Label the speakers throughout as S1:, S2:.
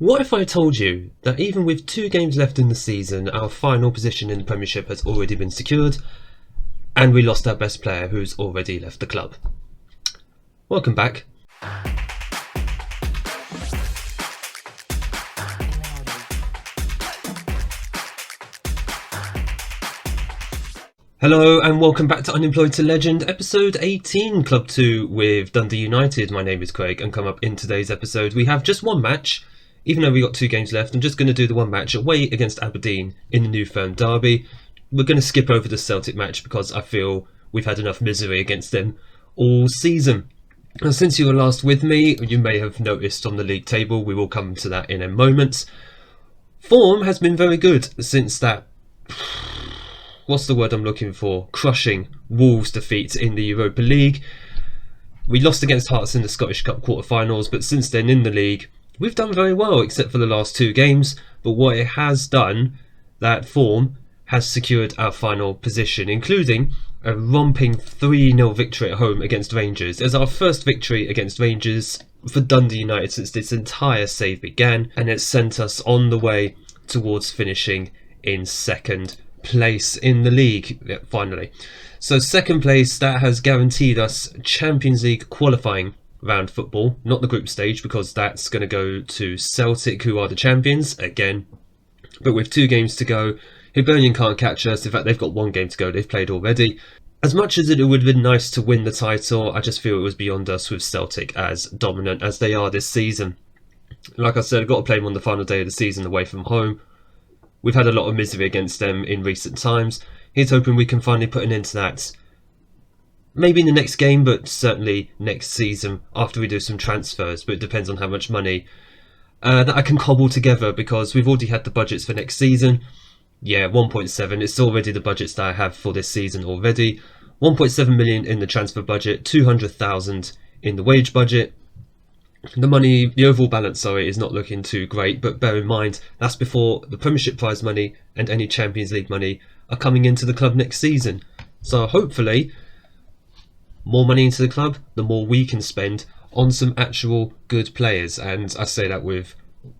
S1: What if I told you that even with 2 games left in the season, our final position in the Premiership has already been secured, and we lost our best player who's already left the club? Welcome back. Hello and welcome back to Unemployed to Legend, episode 18, Club 2 with Dundee United. My name is Craig, and come up in today's episode we have just one match. Even though we got 2 games left, I'm just going to do the one match away against Aberdeen in the New Firm derby. We're going to skip over the Celtic match because I feel we've had enough misery against them all season. Now, since you were last with me, you may have noticed on the league table, we will come to that in a moment. Form has been very good since that, what's the word I'm looking for, crushing Wolves defeat in the Europa League. We lost against Hearts in the Scottish Cup quarter-finals, but since then in the league, we've done very well, except for the last 2 games. But what it has done, that form has secured our final position, including a romping 3-0 victory at home against Rangers. It's our first victory against Rangers for Dundee United since this entire save began, and it sent us on the way towards finishing in 2nd place in the league, finally. So 2nd place, that has guaranteed us Champions League qualifying round football, not the group stage, because that's going to go to Celtic, who are the champions again. But with 2 games to go, Hibernian can't catch us. In fact, they've got 1 game to go. They've played already. As much as it would have been nice to win the title, I just feel it was beyond us with Celtic as dominant as they are this season. Like I said, I've got to play them on the final day of the season away from home. We've had a lot of misery against them in recent times. Here's hoping we can finally put an end to that. Maybe in the next game, but certainly next season after we do some transfers. But it depends on how much money that I can cobble together, because we've already had the budgets for next season. Yeah, 1.7. It's already the budgets that I have for this season already. 1.7 million in the transfer budget, 200,000 in the wage budget. The overall balance, is not looking too great, but bear in mind, that's before the Premiership prize money and any Champions League money are coming into the club next season. So hopefully, more money into the club, the more we can spend on some actual good players. And I say that with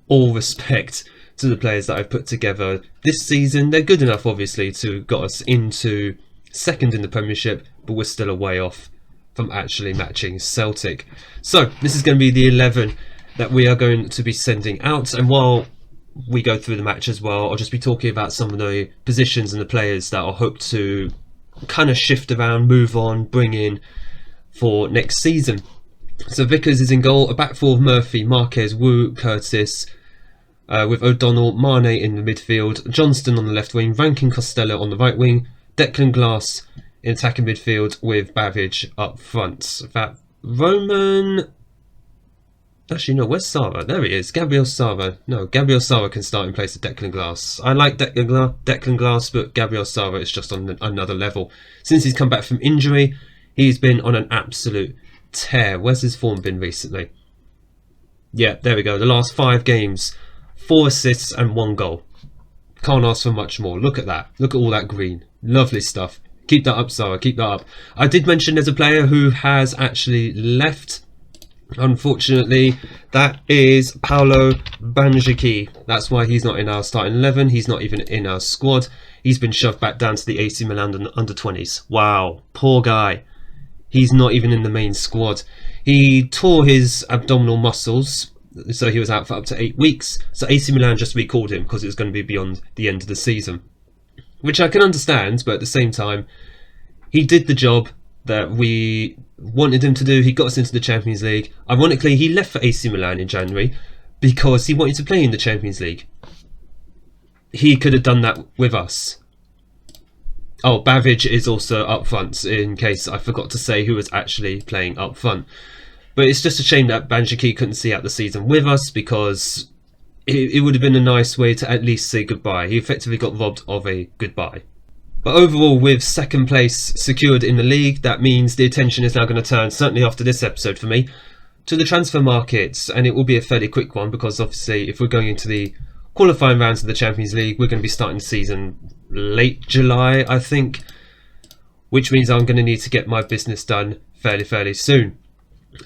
S1: all respect to the players that I've put together this season. They're good enough, obviously, to got us into 2nd in the Premiership, but we're still a way off from actually matching Celtic. So this is going to be the 11 that we are going to be sending out, and while we go through the match as well, I'll just be talking about some of the positions and the players that I'll hope to kind of shift around, move on, bring in for next season. So Vickers is in goal, a back 4 of Murphy, Marquez, Wu, Curtis, with O'Donnell, Mane in the midfield, Johnston on the left wing, Rankin, Costello on the right wing, Declan Glass in attacking midfield with Babbage up front. That Roman... Actually, no, where's Sara? There he is, Gabriel Sara. No, Gabriel Sara can start in place of Declan Glass. I like Declan Glass, but Gabriel Sara is just on another level. Since he's come back from injury, he's been on an absolute tear. Where's his form been recently? Yeah, there we go. The last 5 games, 4 assists and 1 goal. Can't ask for much more. Look at that. Look at all that green. Lovely stuff. Keep that up, Sara. Keep that up. I did mention there's a player who has actually left. Unfortunately, that is Paolo Banjaki. That's why he's not in our starting 11. He's not even in our squad. He's been shoved back down to the AC Milan under 20s. Wow, poor guy. He's not even in the main squad. He tore his abdominal muscles, so he was out for up to 8 weeks. So AC Milan just recalled him because it was going to be beyond the end of the season, which I can understand, but at the same time, he did the job that we wanted him to do. He got us into the Champions League. Ironically, he left for AC Milan in January because he wanted to play in the Champions League. He could have done that with us. Oh, Babbage is also up front, in case I forgot to say who was actually playing up front. But it's just a shame that Banjaki couldn't see out the season with us, because it would have been a nice way to at least say goodbye. He effectively got robbed of a goodbye. But overall, with 2nd place secured in the league, that means the attention is now going to turn, certainly after this episode for me, to the transfer markets. And it will be a fairly quick one, because obviously if we're going into the qualifying rounds of the Champions League, we're going to be starting the season late July, I think, which means I'm going to need to get my business done fairly soon.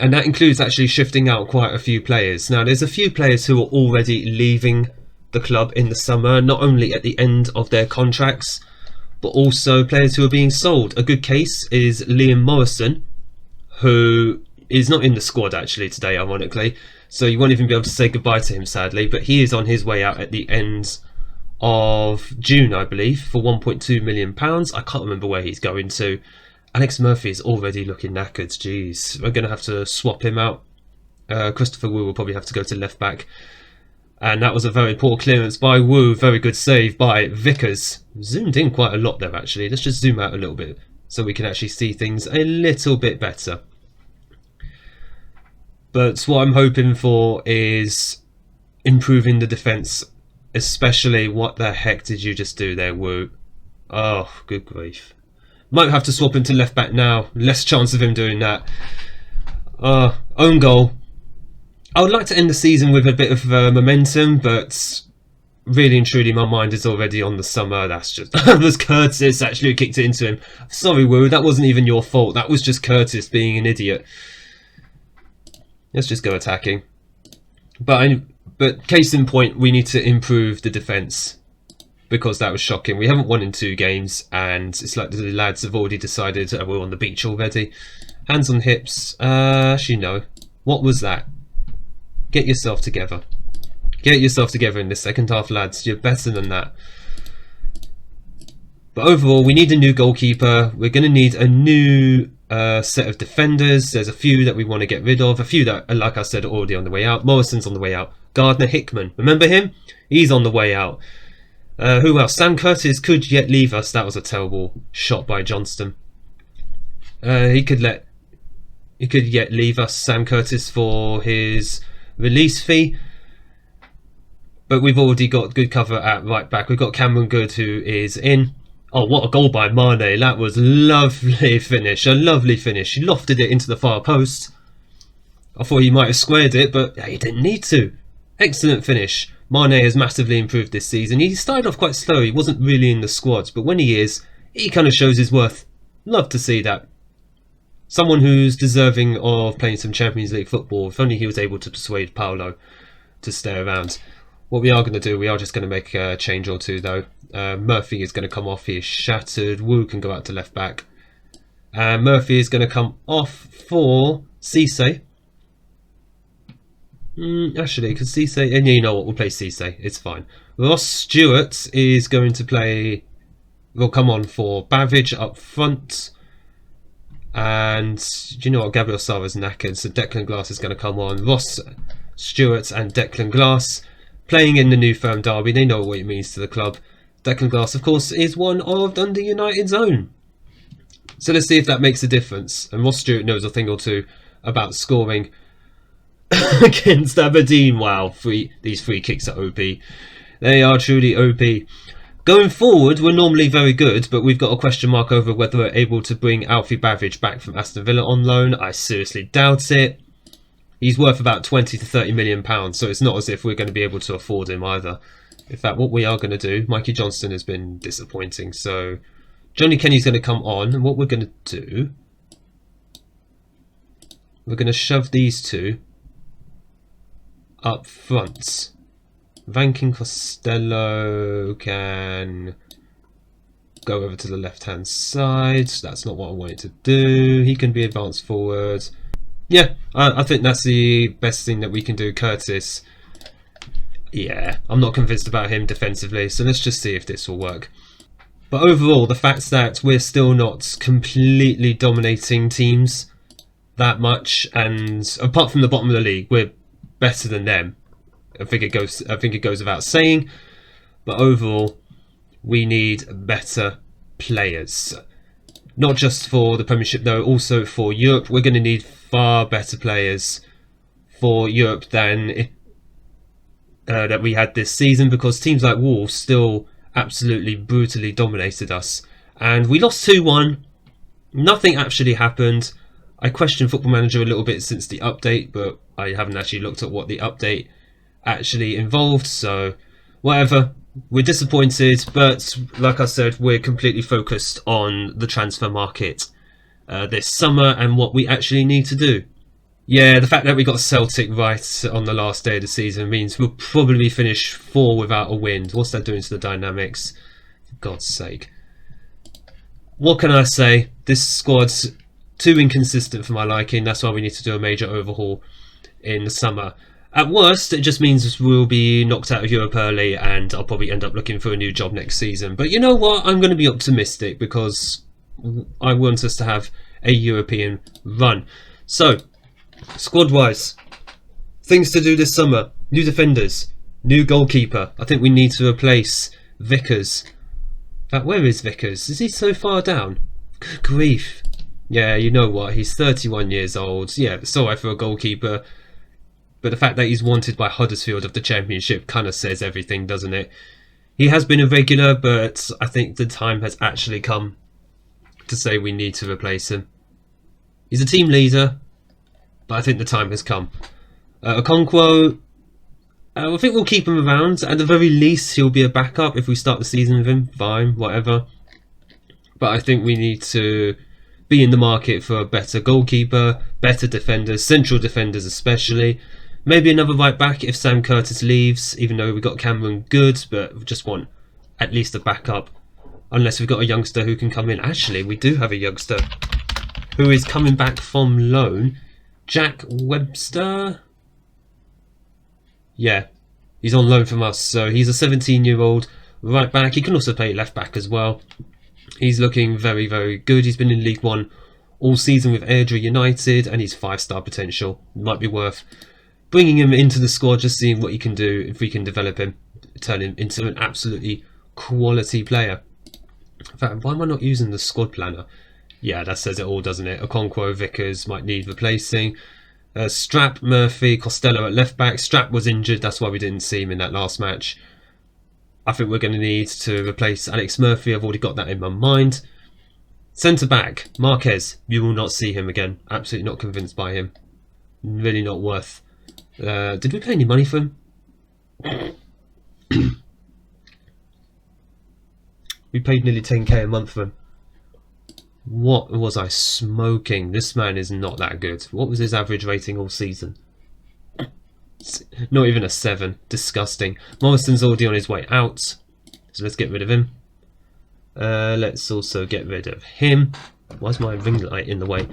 S1: And that includes actually shifting out quite a few players. Now, there's a few players who are already leaving the club in the summer, not only at the end of their contracts, but also players who are being sold. A good case is Liam Morrison, who is not in the squad actually today, ironically, so you won't even be able to say goodbye to him, sadly, but he is on his way out at the end of June, I believe, for £1.2 million. I can't remember where he's going to. Alex Murphy is already looking knackered. Jeez, we're going to have to swap him out. Christopher Wu will probably have to go to left back. And that was a very poor clearance by Wu. Very good save by Vickers. Zoomed in quite a lot there, actually. Let's just zoom out a little bit so we can actually see things a little bit better. But what I'm hoping for is improving the defence. Especially, what the heck did you just do there, Wu? Oh, good grief. Might have to swap him to left back now. Less chance of him doing that. Own goal. I would like to end the season with a bit of momentum, but really and truly my mind is already on the summer. That's just... That was Curtis actually who kicked it into him. Sorry, Wu, that wasn't even your fault. That was just Curtis being an idiot. Let's just go attacking. But case in point, we need to improve the defence. Because that was shocking. We haven't won in 2 games, and it's like the lads have already decided we're on the beach already. Hands on hips. Actually, no. What was that? Get yourself together. Get yourself together in the second half, lads. You're better than that. But overall, we need a new goalkeeper. We're going to need a new set of defenders. There's a few that we want to get rid of. A few that, like I said, are already on the way out. Morrison's on the way out. Gardner Hickman. Remember him? He's on the way out. Who else? Sam Curtis could yet leave us. That was a terrible shot by Johnston. He could yet leave us, Sam Curtis, for his release fee. But we've already got good cover at right back. We've got Cameron Good, who is in. Oh, what a goal by Mane. That was lovely finish. A lovely finish. He lofted it into the far post. I thought he might have squared it, but he didn't need to. Excellent finish. Mane has massively improved this season. He started off quite slow. He wasn't really in the squads, but when he is, he kind of shows his worth. Love to see that. Someone who's deserving of playing some Champions League football. If only he was able to persuade Paolo to stay around. What we are going to do, we are just going to make a change or two, though. Murphy is going to come off. He is shattered. Wu can go out to left back. And Murphy is going to come off for Cisse. Actually, because Cisse... And you know what, we'll play Cisse. It's fine. Ross Stewart is going to play... Will come on for Bavidge up front. And do you know what? Gabriel Sara's knackered, so Declan Glass is going to come on. Ross Stewart and Declan Glass playing in the new firm derby. They know what it means to the club. Declan Glass, of course, is one of Dundee United's own. So let's see if that makes a difference. And Ross Stewart knows a thing or two about scoring against Aberdeen. Wow, these free kicks are OP. They are truly OP. Going forward, we're normally very good, but we've got a question mark over whether we're able to bring Alfie Bavidge back from Aston Villa on loan. I seriously doubt it. He's worth about 20 to 30 million pounds, so it's not as if we're going to be able to afford him either. In fact, what we are going to do, Mikey Johnston has been disappointing, so Johnny Kenny's going to come on, and what we're going to do, we're going to shove these two up front. Vankin Costello can go over to the left-hand side. That's not what I wanted to do. He can be advanced forward. Yeah, I think that's the best thing that we can do. Curtis, yeah, I'm not convinced about him defensively, so let's just see if this will work. But overall, the fact that we're still not completely dominating teams that much, and apart from the bottom of the league, we're better than them. I think it goes without saying, but overall, we need better players. Not just for the Premiership, though, also for Europe. We're going to need far better players for Europe than that we had this season, because teams like Wolves still absolutely brutally dominated us. And we lost 2-1. Nothing actually happened. I questioned Football Manager a little bit since the update, but I haven't actually looked at what the update actually involved, so whatever. We're disappointed, but like I said, we're completely focused on the transfer market this summer and what we actually need to do. Yeah, the fact that we got Celtic right on the last day of the season means we'll probably finish 4 without a win. What's that doing to the dynamics? For God's sake. What can I say? This squad's too inconsistent for my liking. That's why we need to do a major overhaul in the summer. At worst, it just means we'll be knocked out of Europe early and I'll probably end up looking for a new job next season. But you know what? I'm going to be optimistic because I want us to have a European run. So, squad-wise, things to do this summer. New defenders, new goalkeeper. I think we need to replace Vickers. In fact, where is Vickers? Is he so far down? Good grief. Yeah, you know what? He's 31 years old. Yeah, it's alright for a goalkeeper. But the fact that he's wanted by Huddersfield of the Championship kind of says everything, doesn't it? He has been irregular, but I think the time has actually come to say we need to replace him. He's a team leader, but I think the time has come. Okonkwo, I think we'll keep him around. At the very least, he'll be a backup if we start the season with him. Fine, whatever. But I think we need to be in the market for a better goalkeeper, better defenders, central defenders especially. Maybe another right back if Sam Curtis leaves, even though we got Cameron Good, but we just want at least a backup. Unless we've got a youngster who can come in. Actually, we do have a youngster who is coming back from loan. Jack Webster? Yeah, he's on loan from us. So he's a 17-year-old right back. He can also play left back as well. He's looking very, very good. He's been in League One all season with Airdrie United and he's 5-star potential. Might be worth bringing him into the squad, just seeing what he can do, if we can develop him, turn him into an absolutely quality player. In fact, why am I not using the squad planner? Yeah, that says it all, doesn't it? Okonkwo, Vickers might need replacing. Strap, Murphy, Costello at left back. Strap was injured, that's why we didn't see him in that last match. I think we're going to need to replace Alex Murphy. I've already got that in my mind. Centre back, Marquez. You will not see him again. Absolutely not convinced by him. Really not worth. Did we pay any money for him? We paid nearly 10k a month for him. What was I smoking? This man is not that good. What was his average rating all season? Not even a 7. Disgusting. Morrison's already on his way out, so let's get rid of him. Let's also get rid of him. Why is my ring light in the way?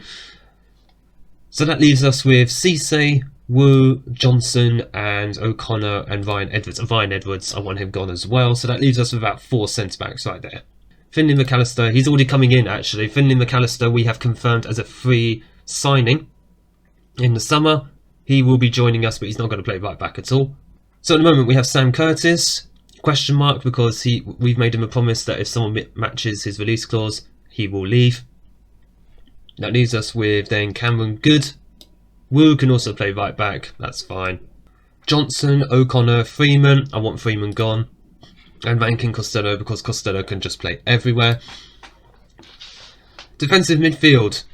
S1: So that leaves us with Cisse, Wu, Johnson and O'Connor and Ryan Edwards. Ryan Edwards, I want him gone as well. So that leaves us with about 4 centre-backs right there. Finlay McAllister, he's already coming in actually. Finlay McAllister we have confirmed as a free signing in the summer. He will be joining us, but he's not going to play right back at all. So at the moment we have Sam Curtis, question mark, because we've made him a promise that if someone matches his release clause, he will leave. That leaves us with then Cameron Good. Wu can also play right back, that's fine. Johnson, O'Connor, Freeman, I want Freeman gone. And Rankin Costello, because Costello can just play everywhere. Defensive midfield.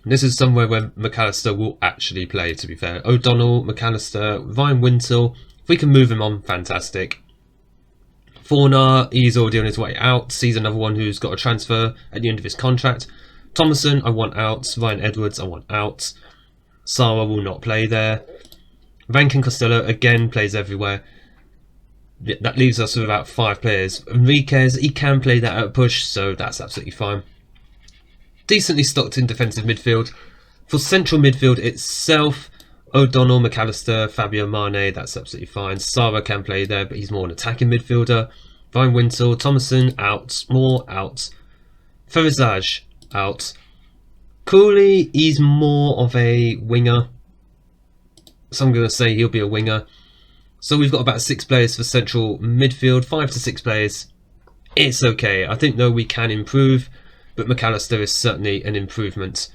S1: This is somewhere where McAllister will actually play, to be fair. O'Donnell, McAllister, Ryan Wintle. If we can move him on, fantastic. Fornar, he's already on his way out. He's another one who's got a transfer at the end of his contract. Thomason, I want out. Ryan Edwards, I want out. Sara will not play there. Rankin Costello, again, plays everywhere. That leaves us with about 5 players. Enriquez, he can play that out push, so that's absolutely fine. Decently stocked in defensive midfield. For central midfield itself, O'Donnell, McAllister, Fabio Mane, that's absolutely fine. Sara can play there, but he's more an attacking midfielder. Ryan Wintle, Thomason, out. Moore, out. Ferizaj, out. Cooley, he's more of a winger. So I'm going to say he'll be a winger. So we've got about 6 players for central midfield, 5 to 6 players. It's okay. I think though we can improve, but McAllister is certainly an improvement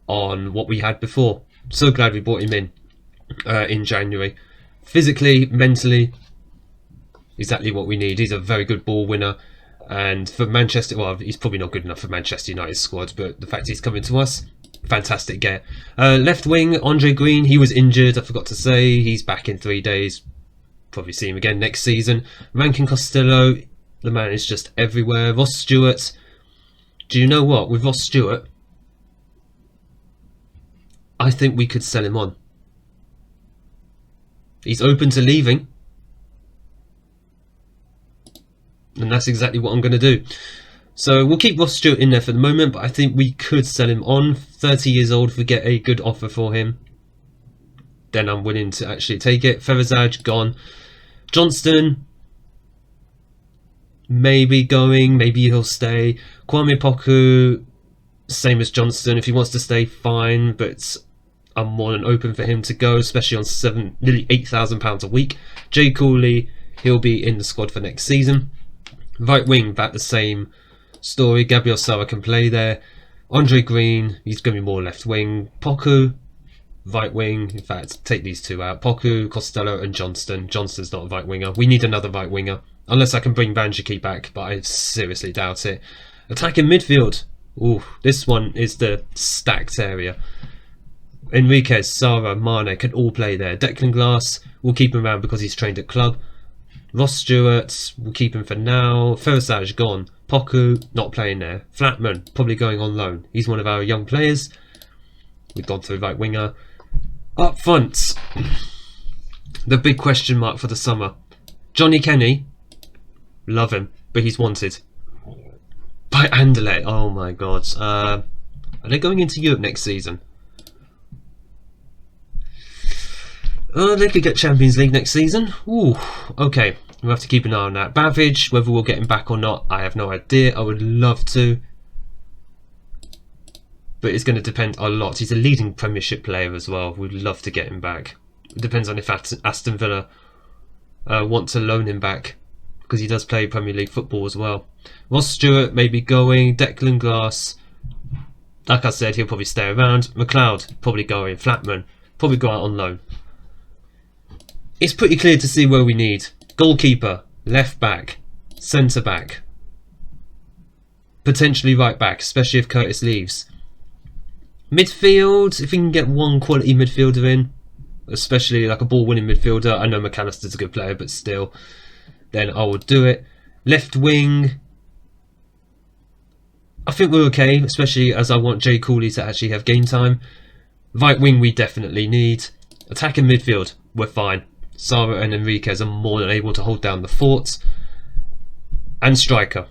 S1: on what we had before. So glad we brought him in January. Physically, mentally, exactly what we need. He's a very good ball winner. And for Manchester, well, he's probably not good enough for Manchester United squad, but the fact he's coming to us, fantastic get. Left wing, Andre Green, he was injured, I forgot to say. He's back in 3 days. Probably see him again next season. Rankin Costello, the man is just everywhere. Ross Stewart, do you know what? With Ross Stewart, I think we could sell him on. He's open to leaving. And that's exactly what I'm going to do. So we'll keep Ross Stewart in there for the moment, but I think we could sell him on. 30 years old, if we get a good offer for him, then I'm willing to actually take it. Feverzaj, gone. Johnston, maybe going, maybe he'll stay. Kwame Poku, same as Johnston. If he wants to stay, fine, but I'm more than open for him to go, especially on nearly £8,000 a week. Jay Cooley, he'll be in the squad for next season. Right wing, about the same story. Gabriel Sara can play there. Andre Green, he's going to be more left wing. Poku, right wing. In fact, take these two out. Poku, Costello and Johnston. Johnston's not a right winger. We need another right winger. Unless I can bring Banjaki back, but I seriously doubt it. Attacking midfield. Ooh, this one is the stacked area. Enriquez, Sara, Mane can all play there. Declan Glass, we'll keep him around because he's trained at club. Ross Stewart, we'll keep him for now. Feverzaj, gone. Poku, not playing there. Flatman, probably going on loan. He's one of our young players. We've gone through right winger. Up front, the big question mark for the summer. Johnny Kenny, love him, but he's wanted by Anderlecht. Oh my god. Are they going into Europe next season? They could get Champions League next season. Ooh, okay. We'll have to keep an eye on that. Babbage, whether we'll get him back or not, I have no idea. I would love to, but it's going to depend a lot. He's a leading Premiership player as well. We'd love to get him back. It depends on if Aston Villa want to loan him back, because he does play Premier League football as well. Ross Stewart may be going. Declan Glass, like I said, he'll probably stay around. McLeod, probably going. Flatman, probably go out on loan. It's pretty clear to see where we need. Goalkeeper, left back, centre back, potentially right back, especially if Curtis leaves. Midfield, if we can get one quality midfielder in, especially like a ball-winning midfielder. I know McAllister's a good player, but still, then I would do it. Left wing, I think we're okay, especially as I want Jay Cooley to actually have game time. Right wing we definitely need. Attacking midfield, we're fine. Sara and Enriquez are more than able to hold down the forts. And striker.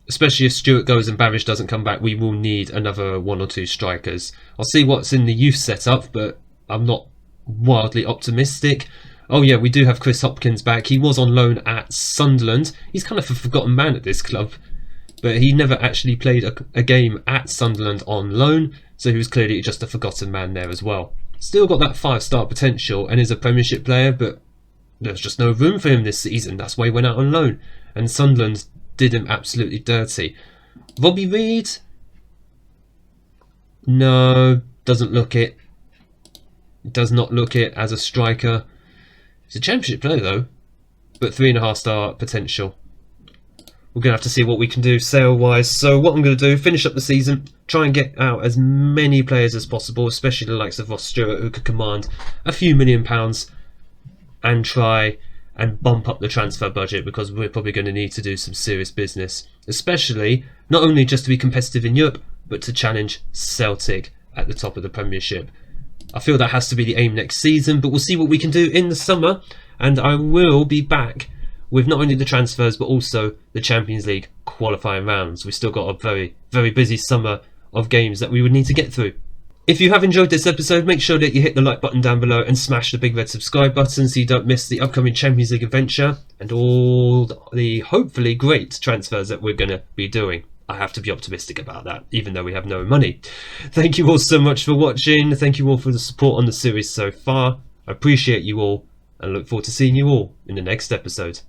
S1: Especially if Stewart goes and Babbage doesn't come back, we will need another one or two strikers. I'll see what's in the youth setup, but I'm not wildly optimistic. Oh yeah, we do have Chris Hopkins back. He was on loan at Sunderland. He's kind of a forgotten man at this club, but he never actually played a game at Sunderland on loan, so he was clearly just a forgotten man there as well. Still got that 5-star potential and is a Premiership player, but there's just no room for him this season. That's why he went out on loan, and Sunderland did him absolutely dirty. Robbie Reed, no, doesn't look it. Does not look it as a striker. He's a Championship player though, but 3.5-star potential. We're going to have to see what we can do sale-wise. So what I'm going to do, finish up the season, try and get out as many players as possible, especially the likes of Ross Stewart, who could command a few £1 million, and try and bump up the transfer budget, because we're probably going to need to do some serious business, especially not only just to be competitive in Europe, but to challenge Celtic at the top of the Premiership. I feel that has to be the aim next season, but we'll see what we can do in the summer, and I will be back with not only the transfers but also the Champions League qualifying rounds. We've still got a very, very busy summer of games that we would need to get through. If you have enjoyed this episode, make sure that you hit the like button down below and smash the big red subscribe button so you don't miss the upcoming Champions League adventure and all the hopefully great transfers that we're going to be doing. I have to be optimistic about that, even though we have no money. Thank you all so much for watching. Thank you all for the support on the series so far. I appreciate you all and look forward to seeing you all in the next episode.